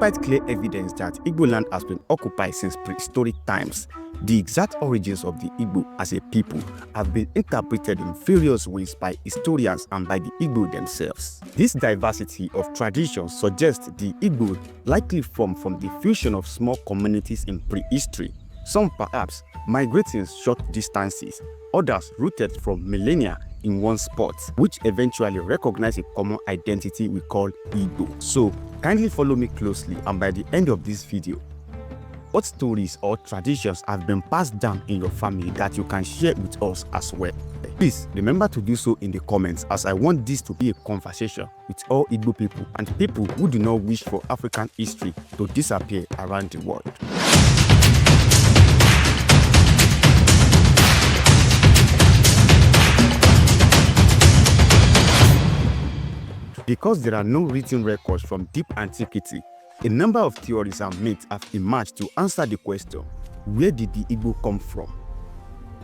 Despite clear evidence that Igbo land has been occupied since prehistoric times, the exact origins of the Igbo as a people have been interpreted in various ways by historians and by the Igbo themselves. This diversity of traditions suggests the Igbo likely formed from the fusion of small communities in prehistory, some perhaps migrating short distances, others rooted from millennia in one spot, which eventually recognize a common identity we call Igbo. So kindly follow me closely, and by the end of this video, what stories or traditions have been passed down in your family that you can share with us as well? Please remember to do so in the comments, as I want this to be a conversation with all Igbo people and people who do not wish for African history to disappear around the world. Because there are no written records from deep antiquity, a number of theories and myths have emerged to answer the question, where did the Igbo come from?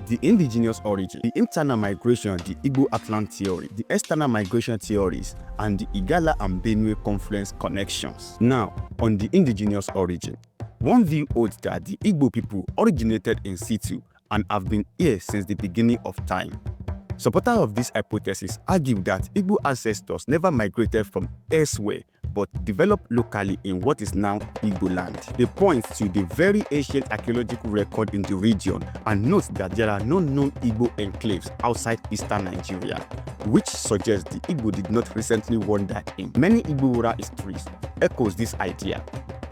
The indigenous origin, the internal migration, the Igbo-Heartland theory, the external migration theories, and the Igala and Benue Confluence connections. Now, on the indigenous origin, one view holds that the Igbo people originated in situ and have been here since the beginning of time. Supporters of this hypothesis argue that Igbo ancestors never migrated from elsewhere but developed locally in what is now Igbo land. They point to the very ancient archaeological record in the region and note that there are no known Igbo enclaves outside eastern Nigeria, which suggests the Igbo did not recently wander in. Many Igbo oral histories echoes this idea.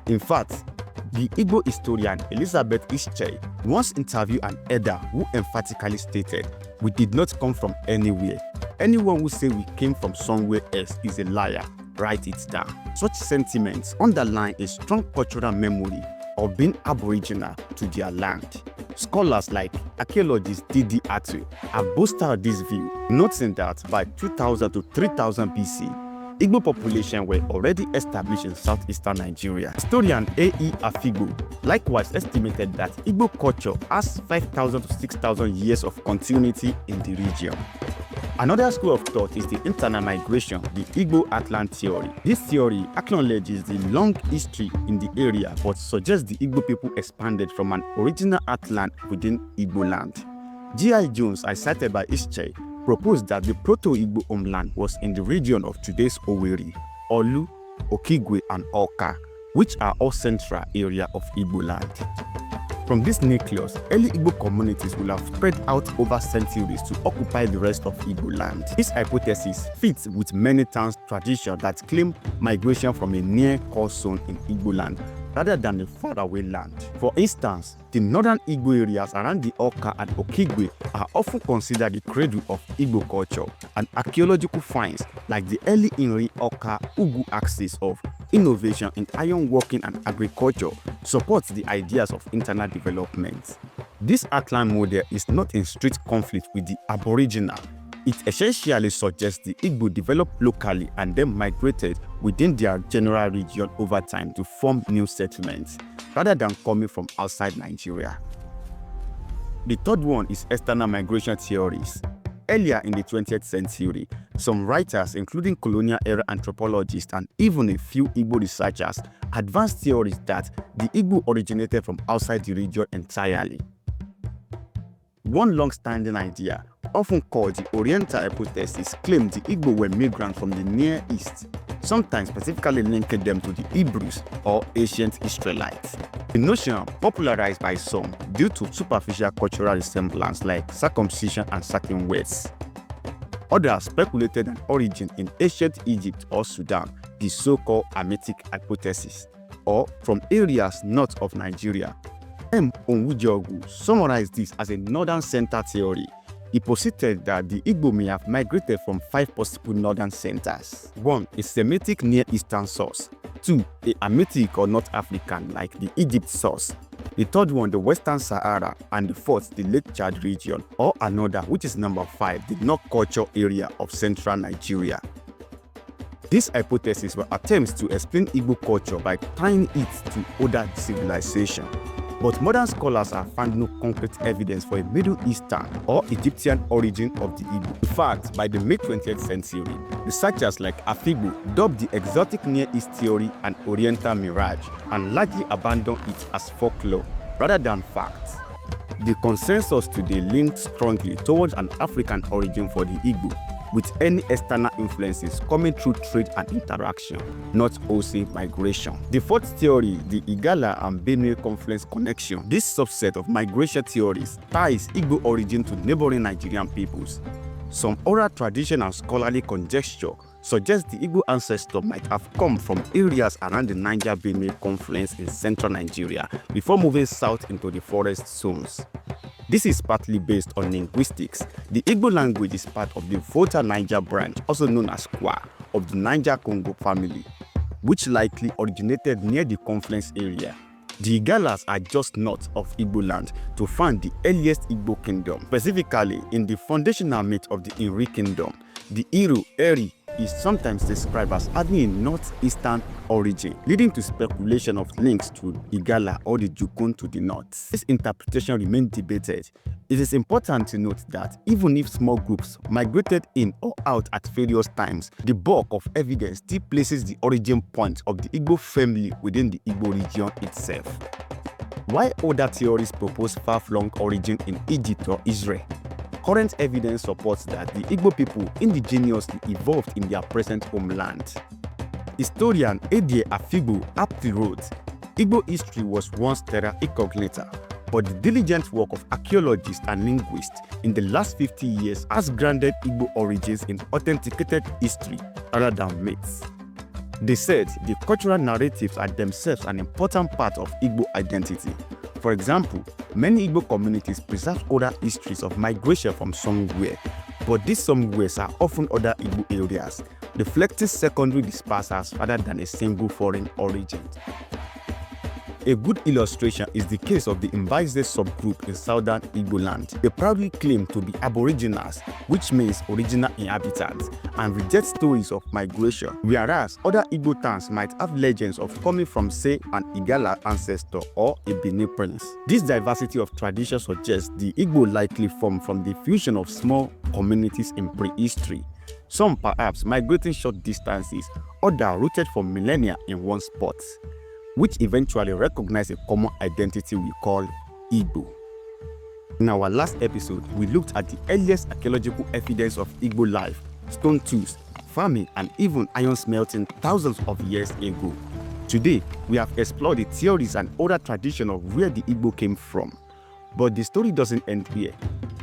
In fact, the Igbo historian Elizabeth Ishche once interviewed an elder who emphatically stated, "We did not come from anywhere. Anyone who says we came from somewhere else is a liar. Write it down." Such sentiments underline a strong cultural memory of being aboriginal to their land. Scholars like archaeologist D.D. Atwe have bolstered this view, noting that by 2000 to 3000 BC, Igbo population were already established in southeastern Nigeria. Historian A.E. Afigo likewise estimated that Igbo culture has 5,000 to 6,000 years of continuity in the region. Another school of thought is the internal migration, the Igbo-Heartland theory. This theory acknowledges the long history in the area but suggests the Igbo people expanded from an original heartland within Igbo land. G.I. Jones, as cited by Ishche, proposed that the Proto-Igbo homeland was in the region of today's Owerri, Olu, Okigwe, and Awka, which are all central area of Igbo land. From this nucleus, early Igbo communities will have spread out over centuries to occupy the rest of Igbo land. This hypothesis fits with many towns traditions that claim migration from a near core zone in Igbo land rather than a faraway land. For instance, the northern Igbo areas around the Awka and Okigwe are often considered the cradle of Igbo culture, and archaeological finds like the early Inri Awka Ugu axis of innovation in iron working and agriculture supports the ideas of internal development. This heartland model is not in strict conflict with the Aboriginal. It essentially suggests the Igbo developed locally and then migrated within their general region over time to form new settlements, rather than coming from outside Nigeria. The third one is external migration theories. Earlier in the 20th century, some writers, including colonial-era anthropologists and even a few Igbo researchers, advanced theories that the Igbo originated from outside the region entirely. One long-standing idea, often called the Oriental hypothesis, claimed the Igbo were migrants from the Near East, sometimes specifically linking them to the Hebrews or ancient Israelites. The notion popularized by some due to superficial cultural resemblance like circumcision and certain words. Others speculated an origin in ancient Egypt or Sudan, the so-called Hamitic hypothesis, or from areas north of Nigeria. M. Onwujogu summarized this as a northern center theory. He posited that the Igbo may have migrated from 5 possible northern centers. 1. A Semitic Near Eastern source. 2. A Hamitic or North African like the Egypt source. The third one, the Western Sahara, and the fourth, the Lake Chad region, or another, which is number 5, the North Culture area of central Nigeria. These hypotheses were attempts to explain Igbo culture by tying it to other civilizations. but modern scholars have found no concrete evidence for a Middle Eastern or Egyptian origin of the Igbo. In fact, by the mid-20th century, researchers like Afibu dubbed the exotic Near East theory an Oriental mirage and largely abandoned it as folklore rather than facts. The consensus today leans strongly towards an African origin for the Igbo, with any external influences coming through trade and interaction, not wholesale migration. The fourth theory, the Igala and Benue Confluence connection. This subset of migration theories ties Igbo origin to neighboring Nigerian peoples. Some oral tradition and scholarly conjecture suggests the Igbo ancestor might have come from areas around the Niger-Benue confluence in central Nigeria before moving south into the forest zones. This is partly based on linguistics. The Igbo language is part of the Volta-Niger branch, also known as Kwa, of the Niger-Congo family, which likely originated near the confluence area. The Igalas are just north of Igbo land to find the earliest Igbo kingdom. Specifically, in the foundational myth of the Inri kingdom, the Iru, Eri, is sometimes described as having a northeastern origin, leading to speculation of links to Igala or the Jukun to the north. This interpretation remains debated. It is important to note that even if small groups migrated in or out at various times, the bulk of evidence still places the origin point of the Igbo family within the Igbo region itself. While other theories propose far-flung origin in Egypt or Israel, current evidence supports that the Igbo people indigenously evolved in their present homeland. Historian Edie Afibu aptly wrote, Igbo history was once terra incognita, but the diligent work of archaeologists and linguists in the last 50 years has grounded Igbo origins in authenticated history rather than myths. They said the cultural narratives are themselves an important part of Igbo identity. For example, many Igbo communities preserve oral histories of migration from somewhere, but these somewheres are often other Igbo areas, reflecting secondary dispersals rather than a single foreign origin. A good illustration is the case of the Mbaise subgroup in southern Igbo land. They proudly claim to be aboriginals, which means original inhabitants, and reject stories of migration, whereas other Igbo towns might have legends of coming from, say, an Igala ancestor or a Benin prince. This diversity of tradition suggests the Igbo likely formed from the fusion of small communities in prehistory, some perhaps migrating short distances, others rooted for millennia in one spot, which eventually recognize a common identity we call Igbo. In our last episode, we looked at the earliest archaeological evidence of Igbo life, stone tools, farming, and even iron smelting thousands of years ago. Today, we have explored the theories and oral tradition of where the Igbo came from. But the story doesn't end here.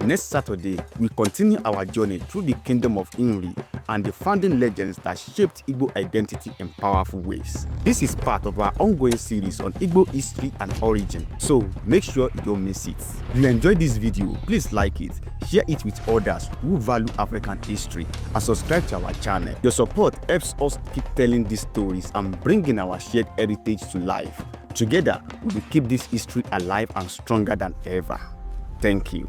Next Saturday, we continue our journey through the kingdom of Inri and the founding legends that shaped Igbo identity in powerful ways. This is part of our ongoing series on Igbo history and origin, so make sure you don't miss it. If you enjoyed this video, please like it, share it with others who value African history, and subscribe to our channel. Your support helps us keep telling these stories and bringing our shared heritage to life. Together, we will keep this history alive and stronger than ever. Thank you.